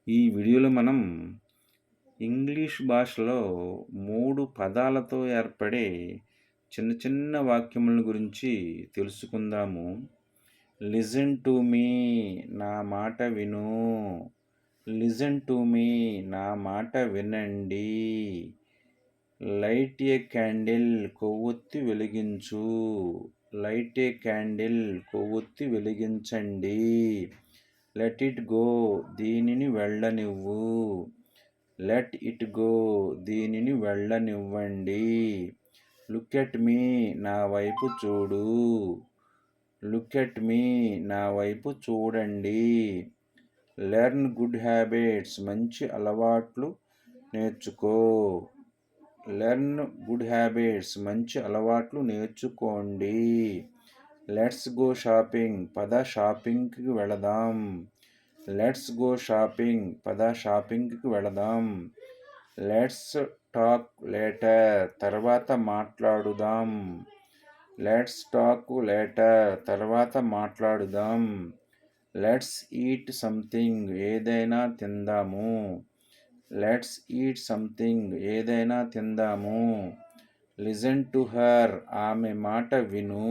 ఈ వీడియోలో మనం ఇంగ్లీష్ భాషలో 3 పదాలతో ఏర్పడే చిన్న చిన్న వాక్యముల గురించి తెలుసుకుందాము. లిజన్ టు మీ, నా మాట విను. లిజన్ టు మీ, నా మాట వినండి. లైట్ ఏ క్యాండిల్, కొవ్వొత్తి వెలిగించు. లైట్ ఏ క్యాండిల్, కొవ్వొత్తి వెలిగించండి. లెట్ ఇట్ గో, దీనిని వెళ్ళనివ్వు. లెట్ ఇట్ గో, దీనిని వెళ్ళనివ్వండి. లుక్ ఎట్ మీ, నా వైపు చూడు. లుక్ ఎట్ మీ, నా వైపు చూడండి. లెర్న్ గుడ్ హ్యాబిట్స్, మంచి అలవాట్లు నేర్చుకో. లెర్న్ గుడ్ హ్యాబిట్స్, మంచి అలవాట్లు నేర్చుకోండి. లెట్స్ గో షాపింగ్, పద షాపింగ్కి వెళదాం. లెట్స్ గో షాపింగ్, పద షాపింగ్కి వెళదాం. లెట్స్ టాక్ లేటర్, తర్వాత మాట్లాడుదాం. లెట్స్ టాక్ లేటర్, తర్వాత మాట్లాడుదాం. లెట్స్ ఈట్ సంథింగ్, ఏదైనా తిందాము. లెట్స్ ఈట్ సంథింగ్, ఏదైనా తిందాము. లిజన్ టు హర్, ఆమె మాట విను.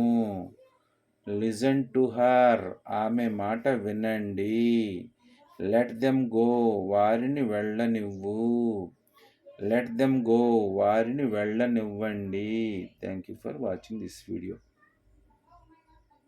లిజన్ టు హర్, ఆమె మాట వినండి. లెట్ దెమ్ గో, వారిని వెళ్ళనివ్వు. లెట్ దెమ్ గో, వారిని వెళ్ళనివ్వండి. Thank you for watching this video.